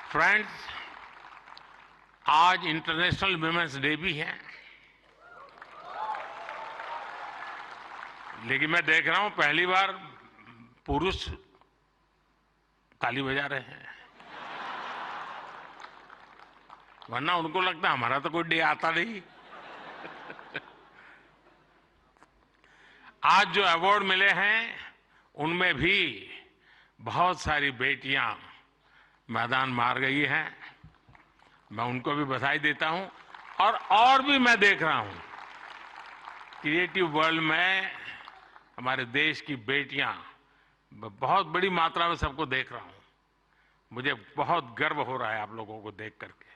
Friends, आज international women's day भी है, लेकिन मैं देख रहा हूं पहली बार पुरुष ताली बजा रहे हैं। वरना उनको लगता है हमारा तो कोई डे आता नहीं। आज जो अवार्ड मिले हैं उनमें भी बहुत सारी बेटियां मैदान मार गई हैं। मैं उनको भी बधाई देता हूं। और भी मैं देख रहा हूं क्रिएटिव वर्ल्ड में हमारे देश की बेटियां बहुत बड़ी मात्रा में सबको देख रहा हूं। मुझे बहुत गर्व हो रहा है आप लोगों को देख करके।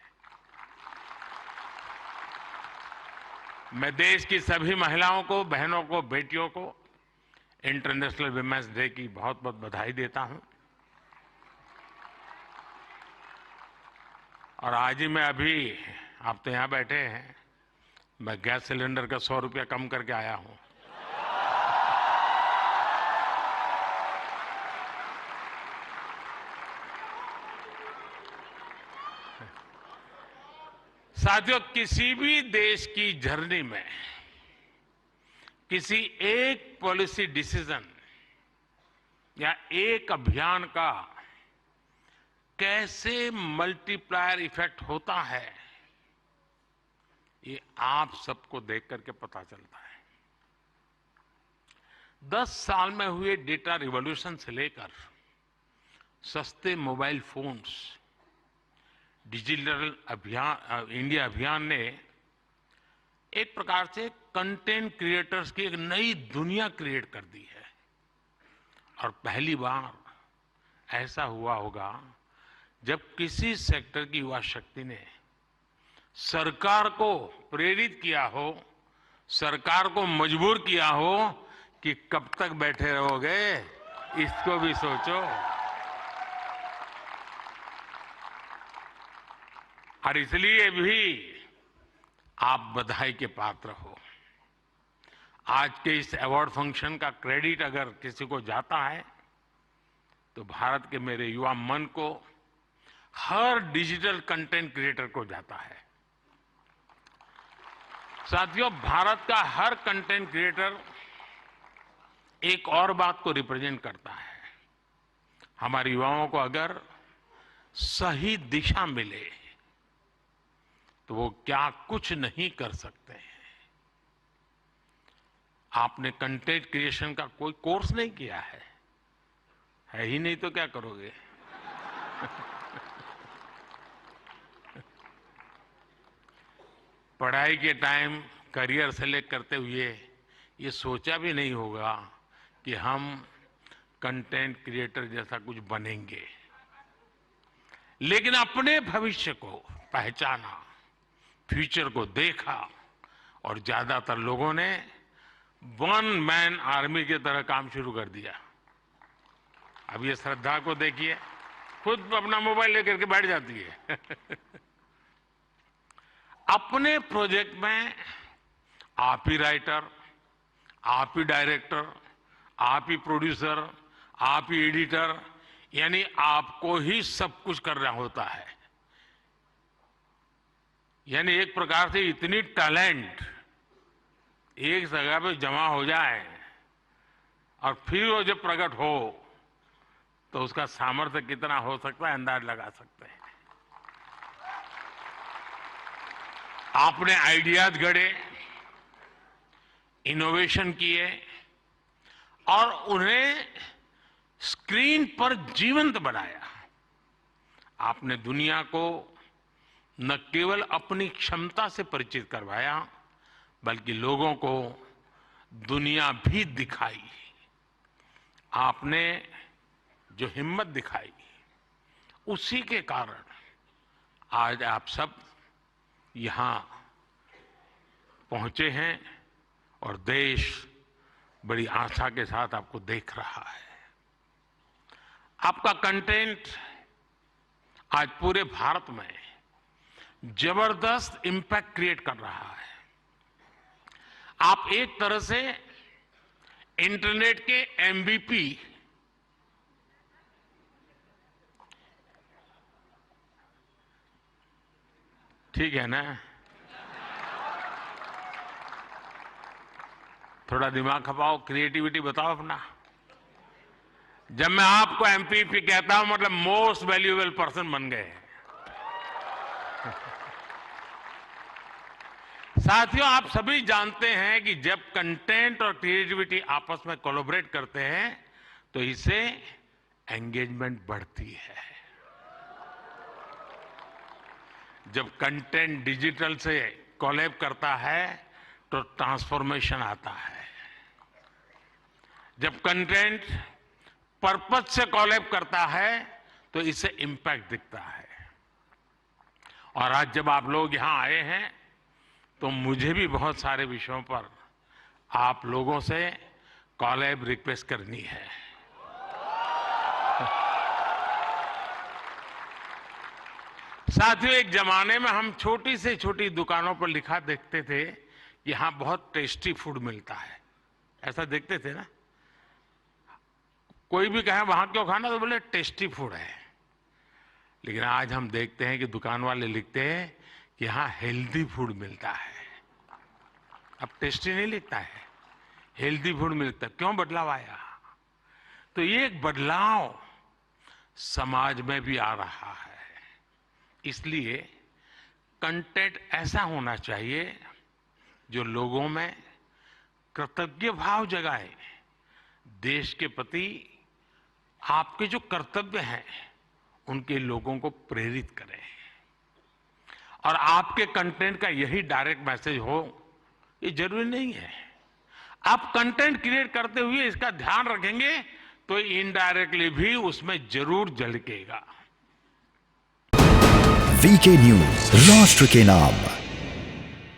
मैं देश की सभी महिलाओं को, बहनों को, बेटियों को इंटरनेशनल वुमेन्स डे की बहुत बहुत बधाई देता हूं। और आज ही मैं अभी, आप तो यहां बैठे हैं, मैं गैस सिलेंडर का 100 रुपया कम करके आया हूं। साथियों, किसी भी देश की जर्नी में किसी एक पॉलिसी डिसीजन या एक अभियान का कैसे मल्टीप्लायर इफेक्ट होता है, ये आप सबको देख करके पता चलता है। 10 साल में हुए डेटा रिवॉल्यूशन से लेकर सस्ते मोबाइल फोन्स, डिजिटल अभियान, इंडिया अभियान ने एक प्रकार से कंटेंट क्रिएटर्स की एक नई दुनिया क्रिएट कर दी है। और पहली बार ऐसा हुआ होगा जब किसी सेक्टर की युवा शक्ति ने सरकार को प्रेरित किया हो, सरकार को मजबूर किया हो कि कब तक बैठे रहोगे, इसको भी सोचो। और इसलिए भी आप बधाई के पात्र हो। आज के इस अवार्ड फंक्शन का क्रेडिट अगर किसी को जाता है तो भारत के मेरे युवा मन को, हर डिजिटल कंटेंट क्रिएटर को जाता है। साथियों, भारत का हर कंटेंट क्रिएटर एक और बात को रिप्रेजेंट करता है। हमारे युवाओं को अगर सही दिशा मिले तो वो क्या कुछ नहीं कर सकते हैं। आपने कंटेंट क्रिएशन का कोई कोर्स नहीं किया है ही नहीं तो क्या करोगे। पढ़ाई के टाइम करियर सेलेक्ट करते हुए ये सोचा भी नहीं होगा कि हम कंटेंट क्रिएटर जैसा कुछ बनेंगे। लेकिन अपने भविष्य को पहचाना, फ्यूचर को देखा और ज्यादातर लोगों ने वन मैन आर्मी की तरह काम शुरू कर दिया। अब ये श्रद्धा को देखिए, खुद अपना मोबाइल लेकर के बैठ जाती है। अपने प्रोजेक्ट में आप ही राइटर, आप ही डायरेक्टर, आप ही प्रोड्यूसर, आप ही एडिटर, यानी आपको ही सब कुछ करना होता है। यानी एक प्रकार से इतनी टैलेंट एक जगह पे जमा हो जाए और फिर वो जब प्रकट हो तो उसका सामर्थ्य कितना हो सकता है, अंदाज लगा सकते हैं। आपने आइडियाज गढ़े, इनोवेशन किए और उन्हें स्क्रीन पर जीवंत बनाया। आपने दुनिया को न केवल अपनी क्षमता से परिचित करवाया, बल्कि लोगों को दुनिया भी दिखाई। आपने जो हिम्मत दिखाई, उसी के कारण आज आप सब यहां पहुंचे हैं और देश बड़ी आशा के साथ आपको देख रहा है। आपका कंटेंट आज पूरे भारत में जबरदस्त इंपैक्ट क्रिएट कर रहा है। आप एक तरह से इंटरनेट के एमवीपी ठीक है ना? थोड़ा दिमाग खपाओ, क्रिएटिविटी बताओ अपना। जब मैं आपको एमपीपी कहता हूं मतलब मोस्ट वैल्यूएबल पर्सन बन गए। साथियों, आप सभी जानते हैं कि जब कंटेंट और क्रिएटिविटी आपस में कोलैबोरेट करते हैं तो इससे एंगेजमेंट बढ़ती है। जब कंटेंट डिजिटल से कोलैब करता है तो ट्रांसफॉर्मेशन आता है। जब कंटेंट पर्पस से कोलैब करता है तो इससे इंपैक्ट दिखता है। और आज जब आप लोग यहां आए हैं तो मुझे भी बहुत सारे विषयों पर आप लोगों से कोलैब रिक्वेस्ट करनी है। साथियों, एक जमाने में हम छोटी से छोटी दुकानों पर लिखा देखते थे कि यहां बहुत टेस्टी फूड मिलता है, ऐसा देखते थे ना। कोई भी कहे वहां क्यों खाना, तो बोले टेस्टी फूड है। लेकिन आज हम देखते हैं कि दुकान वाले लिखते हैं कि यहां हेल्दी फूड मिलता है। अब टेस्टी नहीं लिखता है, हेल्दी फूड मिलता है। क्यों बदलाव आया? तो ये एक बदलाव समाज में भी आ रहा है। इसलिए कंटेंट ऐसा होना चाहिए जो लोगों में कृतज्ञ भाव जगाए, देश के प्रति आपके जो कर्तव्य हैं उनके लोगों को प्रेरित करें। और आपके कंटेंट का यही डायरेक्ट मैसेज हो ये जरूरी नहीं है। आप कंटेंट क्रिएट करते हुए इसका ध्यान रखेंगे तो इनडायरेक्टली भी उसमें जरूर झलकेगा। वीके न्यूज, राष्ट्र के नाम।